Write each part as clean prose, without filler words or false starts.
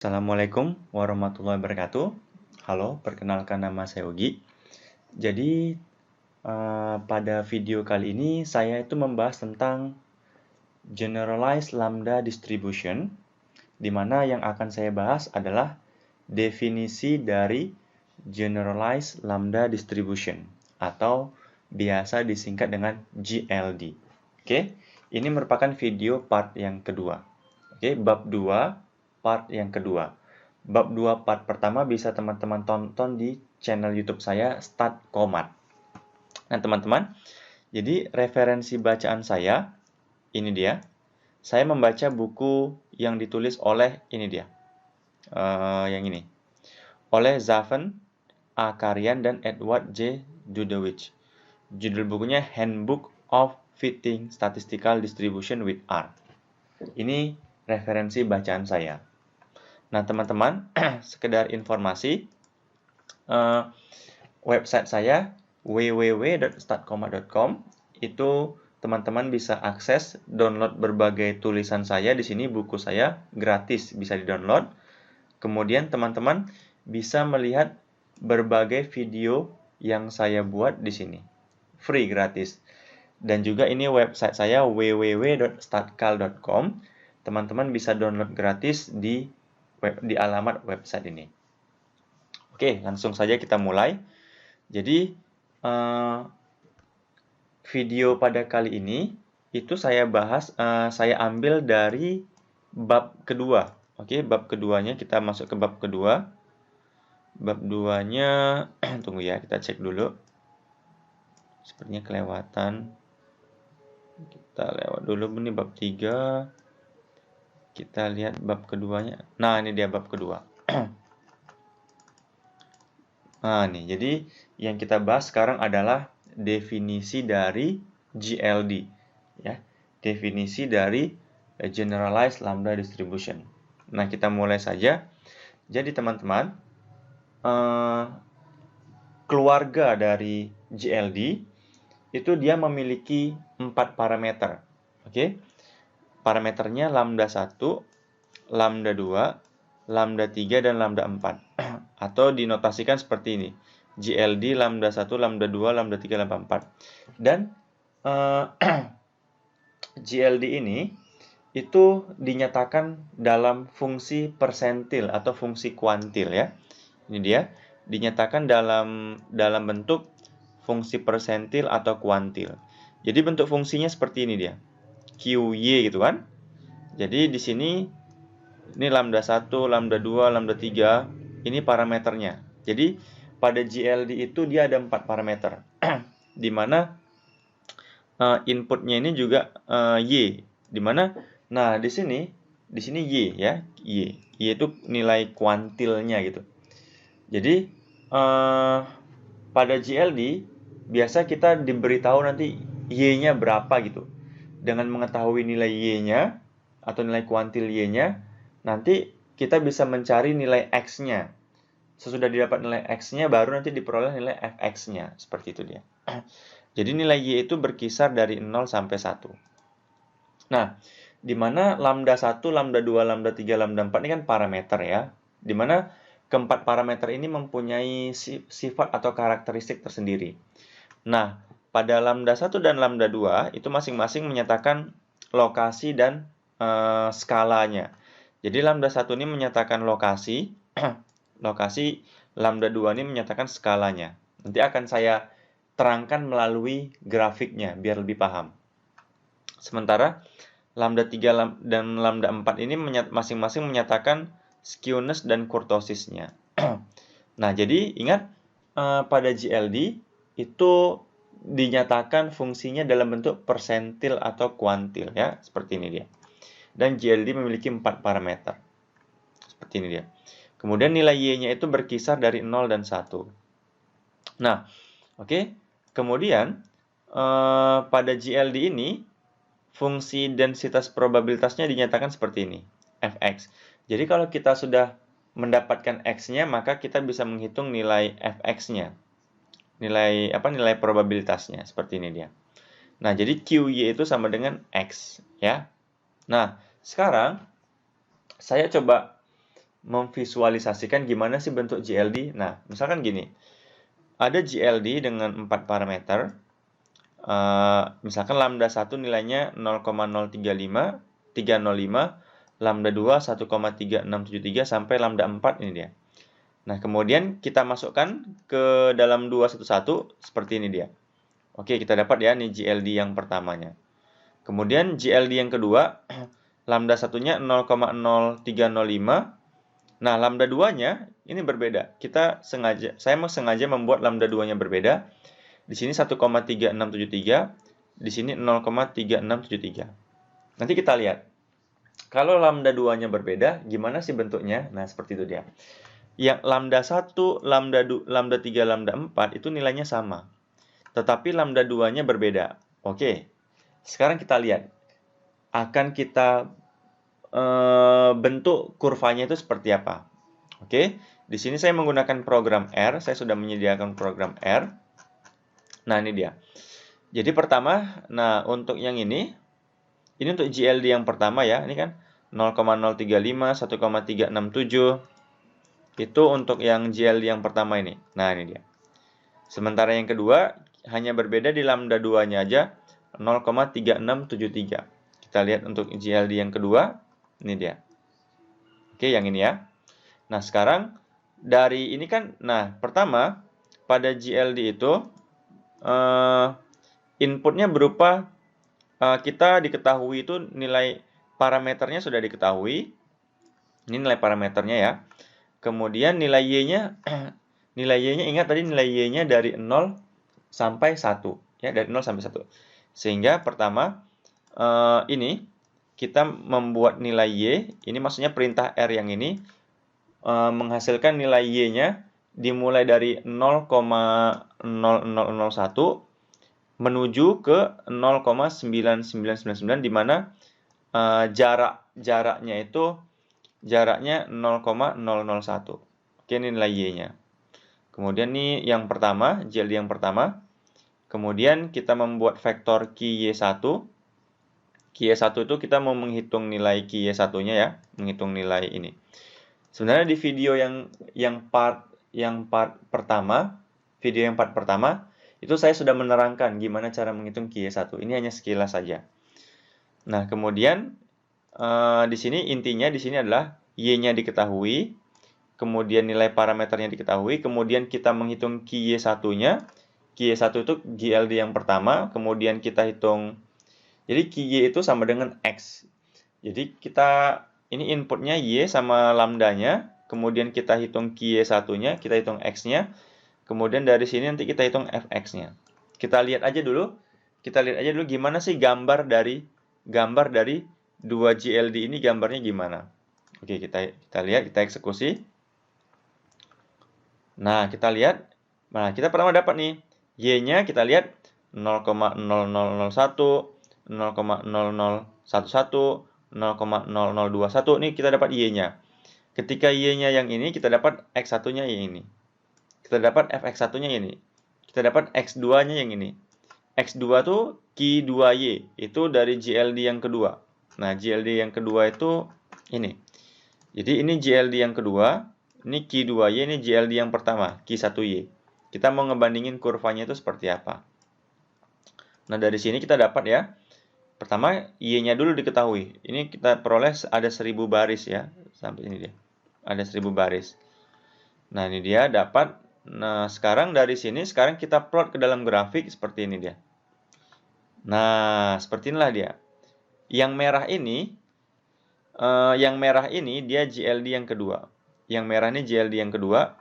Assalamualaikum warahmatullahi wabarakatuh. Halo, perkenalkan nama saya Ugi. Jadi, pada video kali ini saya itu membahas tentang Generalized Lambda Distribution, di mana yang akan saya bahas adalah definisi dari Generalized Lambda Distribution, atau biasa disingkat dengan GLD. Oke, ini merupakan video part yang kedua. Oke, bab 2 part yang kedua. Bab 2 part pertama bisa teman-teman tonton di channel YouTube saya Start Komat. Nah, teman-teman, jadi referensi bacaan saya ini dia. Saya membaca buku yang ditulis oleh ini dia. Yang ini. Oleh Zaven A. Karian dan Edward J. Dudowich. Judul bukunya Handbook of Fitting Statistical Distribution with R. Ini referensi bacaan saya. Nah, teman-teman, sekedar informasi, website saya www.startkomat.com itu teman-teman bisa akses download berbagai tulisan saya di sini, buku saya gratis bisa di-download. Kemudian teman-teman bisa melihat berbagai video yang saya buat di sini. Free, gratis. Dan juga ini website saya www.startkal.com. Teman-teman bisa download gratis di alamat website ini. Oke, langsung saja kita mulai. Jadi, video pada kali ini itu saya bahas, saya ambil dari bab kedua. Oke, bab keduanya kita masuk ke bab kedua. Bab 2-nya, tunggu ya, kita cek dulu. Sepertinya kelewatan. Kita lewat dulu, ini bab 3. Kita lihat bab keduanya. Nah, ini dia bab kedua. Nah, nih, jadi yang kita bahas sekarang adalah definisi dari GLD, ya. Definisi dari Generalized Lambda Distribution. Nah, kita mulai saja. Jadi, teman-teman, keluarga dari GLD itu dia memiliki 4 parameter. Oke. Parameternya lambda 1, lambda 2, lambda 3, dan lambda 4. Atau dinotasikan seperti ini. GLD lambda 1, lambda 2, lambda 3, lambda 4. Dan GLD ini itu dinyatakan dalam fungsi persentil atau fungsi kuantil ya. Ini dia, dinyatakan dalam bentuk fungsi persentil atau kuantil. Jadi bentuk fungsinya seperti ini dia. QY gitu kan. Jadi di sini ini lambda 1, lambda 2, lambda 3, ini parameternya. Jadi pada GLD itu dia ada 4 parameter. Di mana inputnya ini juga Y. Di mana nah di sini Y ya, Y. Y itu nilai kuantilnya gitu. Jadi pada GLD biasa kita diberitahu nanti Y-nya berapa gitu. Dengan mengetahui nilai Y-nya atau nilai kuantil Y-nya, nanti kita bisa mencari nilai X-nya. Sesudah didapat nilai X-nya, baru nanti diperoleh nilai Fx-nya. Seperti itu dia. Jadi nilai Y itu berkisar dari 0 sampai 1. Nah, di mana lambda 1, lambda 2, lambda 3, lambda 4 ini kan parameter ya. Di mana keempat parameter ini mempunyai sifat atau karakteristik tersendiri. Nah, pada lambda 1 dan lambda 2 itu masing-masing menyatakan lokasi dan skalanya. Jadi lambda 1 ini menyatakan lokasi, lokasi, lambda 2 ini menyatakan skalanya. Nanti akan saya terangkan melalui grafiknya biar lebih paham. Sementara lambda 3 dan lambda 4 ini masing-masing menyatakan skewness dan kurtosisnya. Nah, jadi ingat pada GLD itu dinyatakan fungsinya dalam bentuk persentil atau kuantil ya, seperti ini dia. Dan GLD memiliki 4 parameter. Seperti ini dia. Kemudian nilai Y-nya itu berkisar dari 0 dan 1. Nah, oke. Kemudian pada GLD ini fungsi densitas probabilitasnya dinyatakan seperti ini, Fx. Jadi kalau kita sudah mendapatkan X-nya, maka kita bisa menghitung nilai Fx-nya. Nilai probabilitasnya seperti ini dia. Nah, jadi QY itu sama dengan X ya. Nah, sekarang saya coba memvisualisasikan gimana sih bentuk GLD. Nah, misalkan gini. Ada GLD dengan 4 parameter. Misalkan lambda 1 nilainya 0,035305, lambda 2 1,3673 sampai lambda 4 ini dia. Nah, kemudian kita masukkan ke dalam 211 seperti ini dia. Oke, kita dapat ya nih GLD yang pertamanya. Kemudian GLD yang kedua, lambda satunya 0,0305. Nah, lambda 2-nya ini berbeda. Saya sengaja membuat lambda 2-nya berbeda. Di sini 1,3673, di sini 0,3673. Nanti kita lihat. Kalau lambda 2-nya berbeda, gimana sih bentuknya? Nah, seperti itu dia. Yang lambda 1, lambda 3, lambda 4 itu nilainya sama. Tetapi lambda 2-nya berbeda. Oke. Sekarang kita lihat. Akan kita bentuk kurvanya itu seperti apa. Oke. Di sini saya menggunakan program R. Saya sudah menyediakan program R. Nah, ini dia. Jadi pertama, nah untuk yang ini untuk GLD yang pertama ya. Ini kan 0,035, 1,367. Itu untuk yang GLD yang pertama ini. Nah, ini dia. Sementara yang kedua, hanya berbeda di lambda 2-nya aja, 0,3673. Kita lihat untuk GLD yang kedua, ini dia. Oke, yang ini ya. Nah, sekarang dari ini kan, nah pertama, pada GLD itu, inputnya berupa, kita diketahui itu nilai parameternya sudah diketahui. Ini nilai parameternya ya. Kemudian nilai Y-nya, ingat tadi nilai Y-nya dari 0 sampai 1. Ya, dari 0 sampai 1. Sehingga pertama, ini, kita membuat nilai Y, ini maksudnya perintah R yang ini, menghasilkan nilai Y-nya dimulai dari 0,0001 menuju ke 0,9999, di mana jaraknya itu 0,001. Oke, ini nilai Y-nya. Kemudian ini yang pertama, GLD yang pertama. Kemudian kita membuat vektor QY1. QY1 itu kita mau menghitung nilai QY1-nya ya, menghitung nilai ini. Sebenarnya di video yang part pertama, itu saya sudah menerangkan gimana cara menghitung QY1. Ini hanya sekilas saja. Nah, kemudian di sini intinya adalah Y-nya diketahui, kemudian nilai parameternya diketahui, kemudian kita menghitung QY1-nya. QY1 itu GLD yang pertama, kemudian kita hitung. Jadi QY itu sama dengan X. Jadi ini inputnya Y sama lambdanya, kemudian kita hitung QY1-nya, kita hitung X-nya, kemudian dari sini nanti kita hitung Fx-nya. Kita lihat aja dulu gimana sih gambar dari 2 GLD ini gambarnya gimana. Oke, kita lihat, kita eksekusi. Nah, kita lihat. Nah, kita pertama dapat nih. Y-nya kita lihat 0,0001, 0,0011, 0,0021. Ini kita dapat Y-nya. Ketika Y-nya yang ini, kita dapat X1-nya yang ini. Kita dapat Fx1-nya ini. Kita dapat X2-nya yang ini. X2 itu Q2Y. Itu dari GLD yang kedua. Nah, GLD yang kedua itu ini. Jadi ini GLD yang kedua, ini Q2Y, ini GLD yang pertama, Q1Y. Kita mau ngebandingin kurvanya itu seperti apa. Nah, dari sini kita dapat ya. Pertama, Y-nya dulu diketahui. Ini kita peroleh ada 1000 baris ya. Sampai ini dia. Ada 1000 baris. Nah, ini dia dapat. Nah, sekarang dari sini, sekarang kita plot ke dalam grafik seperti ini dia. Nah, seperti inilah dia. Yang merah ini dia GLD yang kedua. Yang merah ini GLD yang kedua.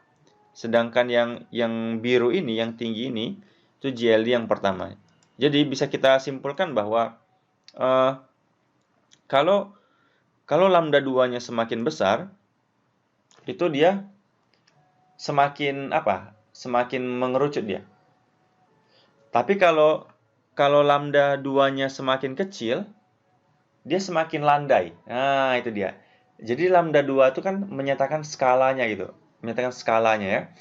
Sedangkan yang biru ini, yang tinggi ini, itu GLD yang pertama. Jadi bisa kita simpulkan bahwa kalau lambda 2-nya semakin besar, itu dia semakin semakin mengerucut dia. Tapi kalau lambda 2-nya semakin kecil, dia semakin landai. Nah, itu dia. Jadi lambda 2 itu kan menyatakan skalanya gitu. Menyatakan skalanya ya.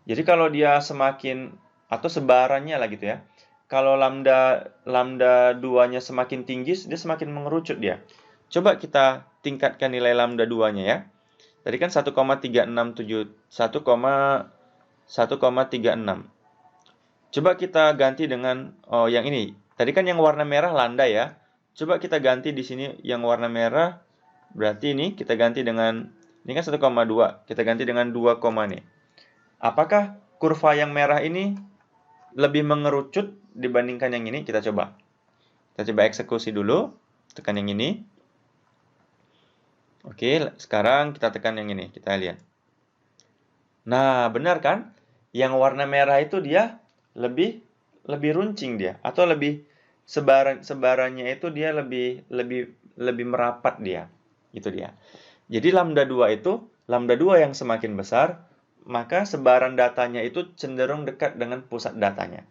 Jadi kalau dia semakin, atau sebarannya lah gitu ya. Kalau lambda 2-nya semakin tinggi, dia semakin mengerucut dia. Coba kita tingkatkan nilai lambda 2-nya ya. Tadi kan 1,366. Coba kita ganti dengan yang ini. Tadi kan yang warna merah lambda ya. Coba kita ganti di sini yang warna merah. Berarti ini kita ganti dengan ini kan 1,2. Kita ganti dengan 2, nih. Apakah kurva yang merah ini lebih mengerucut dibandingkan yang ini? Kita coba. Kita coba eksekusi dulu. Tekan yang ini. Oke, sekarang kita tekan yang ini. Kita lihat. Nah, benar kan? Yang warna merah itu dia lebih runcing dia, atau lebih sebarannya itu dia lebih merapat dia. Itu dia. Jadi lambda 2 yang semakin besar, maka sebaran datanya itu cenderung dekat dengan pusat datanya.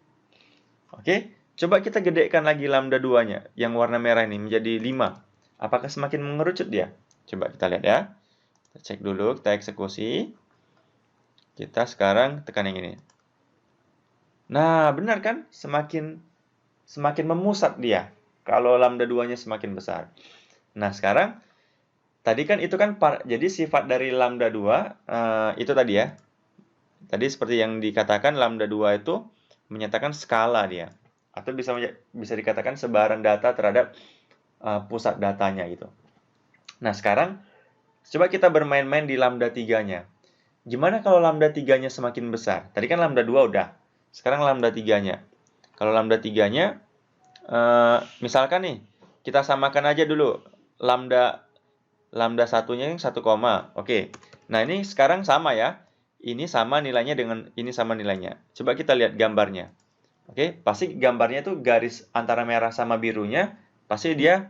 Oke, coba kita gedekan lagi lambda 2-nya yang warna merah ini menjadi 5. Apakah semakin mengerucut dia? Coba kita lihat ya. Kita cek dulu, kita eksekusi. Kita sekarang tekan yang ini. Nah, benar kan? Semakin memusat dia kalau lambda 2-nya semakin besar. Nah, sekarang tadi kan itu kan jadi sifat dari lambda 2 itu tadi ya. Tadi seperti yang dikatakan lambda 2 itu menyatakan skala dia, atau bisa dikatakan sebaran data terhadap pusat datanya gitu. Nah, sekarang coba kita bermain-main di lambda 3-nya. Gimana kalau lambda 3-nya semakin besar? Tadi kan lambda 2 udah. Sekarang lambda 3-nya. Kalau lambda 3-nya, misalkan nih, kita samakan aja dulu lambda 1-nya yang 1, oke. Nah, ini sekarang sama ya. Ini sama nilainya dengan ini sama nilainya. Coba kita lihat gambarnya. Oke, pasti gambarnya itu garis antara merah sama birunya, pasti dia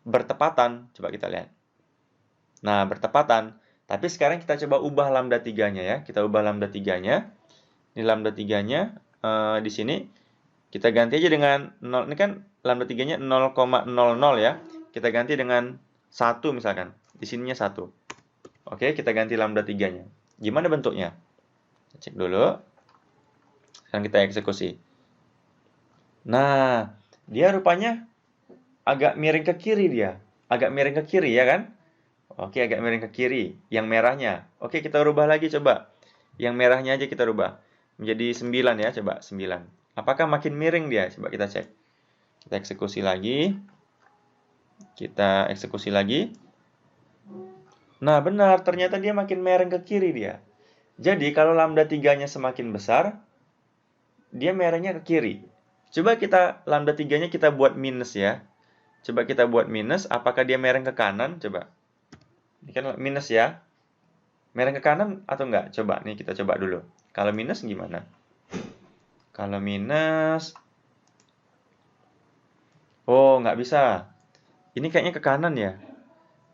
bertepatan. Coba kita lihat. Nah, bertepatan. Tapi sekarang kita coba ubah lambda 3-nya ya. Kita ubah lambda 3-nya. Ini lambda 3-nya. Di sini kita ganti aja dengan 0. Ini kan lambda 3-nya 0,00 ya. Kita ganti dengan 1 misalkan. Di sininya 1. Oke, kita ganti lambda 3-nya. Gimana bentuknya? Kita cek dulu. Sekarang kita eksekusi. Nah, dia rupanya agak miring ke kiri dia. Agak miring ke kiri ya kan? Oke, agak miring ke kiri. Yang merahnya. Oke, kita rubah lagi coba. Yang merahnya aja kita rubah. Menjadi 9 ya, coba 9. Apakah makin miring dia? Coba kita cek. Kita eksekusi lagi. Kita eksekusi lagi. Nah, benar. Ternyata dia makin miring ke kiri dia. Jadi, kalau lambda 3-nya semakin besar, dia miringnya ke kiri. Coba kita lambda 3-nya kita buat minus ya. Coba kita buat minus. Apakah dia miring ke kanan? Coba. Ini kan minus ya. Miring ke kanan atau enggak? Coba. Nih, kita coba dulu. Kalau minus gimana? Kalau minus, oh nggak bisa. Ini kayaknya ke kanan ya.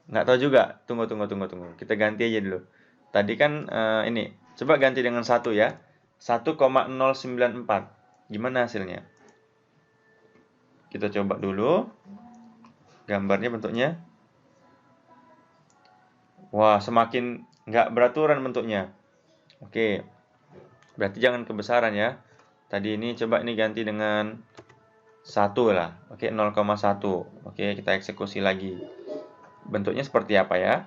Nggak tahu juga. Tunggu. Kita ganti aja dulu. Tadi kan ini. Coba ganti dengan 1 ya. 1,094. Gimana hasilnya? Kita coba dulu. Gambarnya bentuknya. Wah, semakin nggak beraturan bentuknya. Oke. Berarti jangan kebesaran ya. Tadi ini coba ini ganti dengan 1 lah. Oke, 0,1. Oke, kita eksekusi lagi. Bentuknya seperti apa ya?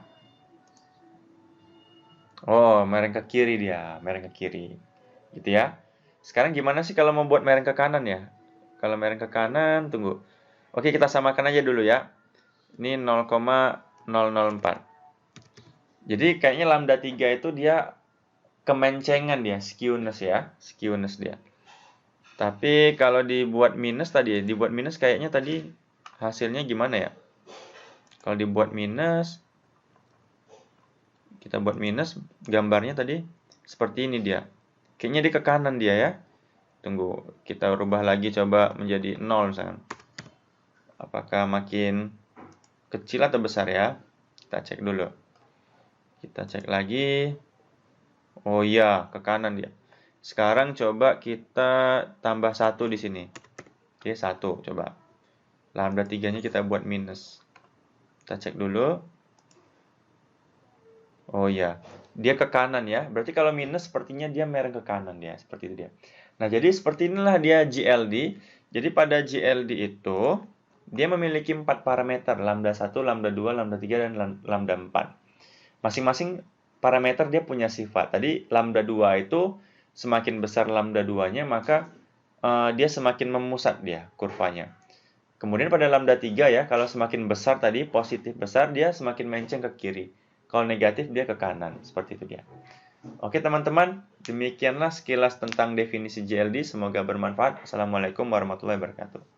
Oh, miring ke kiri dia. Miring ke kiri. Gitu ya. Sekarang gimana sih kalau membuat miring ke kanan ya? Kalau miring ke kanan, tunggu. Oke, kita samakan aja dulu ya. Ini 0,004. Jadi kayaknya lambda 3 itu dia kemencengan dia, skewness ya, skewness dia. Tapi kalau dibuat minus tadi, dibuat minus kayaknya tadi hasilnya gimana ya? Kalau dibuat minus, kita buat minus, gambarnya tadi seperti ini dia. Kayaknya di ke kanan dia ya. Tunggu, kita rubah lagi coba menjadi 0 misalkan. Apakah makin kecil atau besar ya? Kita cek dulu. Kita cek lagi. Oh iya, ke kanan dia. Sekarang coba kita tambah 1 di sini. Oke, 1 coba. Lambda 3-nya kita buat minus. Kita cek dulu. Oh iya, dia ke kanan ya. Berarti kalau minus sepertinya dia miring ke kanan ya, seperti itu dia. Nah, jadi seperti inilah dia GLD. Jadi pada GLD itu dia memiliki 4 parameter, lambda 1, lambda 2, lambda 3 dan lambda 4. Masing-masing parameter dia punya sifat. Tadi lambda 2 itu semakin besar lambda 2-nya, maka dia semakin memusat dia kurvanya. Kemudian pada lambda 3 ya, kalau semakin besar tadi, positif besar, dia semakin menceng ke kiri. Kalau negatif dia ke kanan, seperti itu dia. Oke teman-teman, demikianlah sekilas tentang definisi JLD, semoga bermanfaat. Assalamualaikum warahmatullahi wabarakatuh.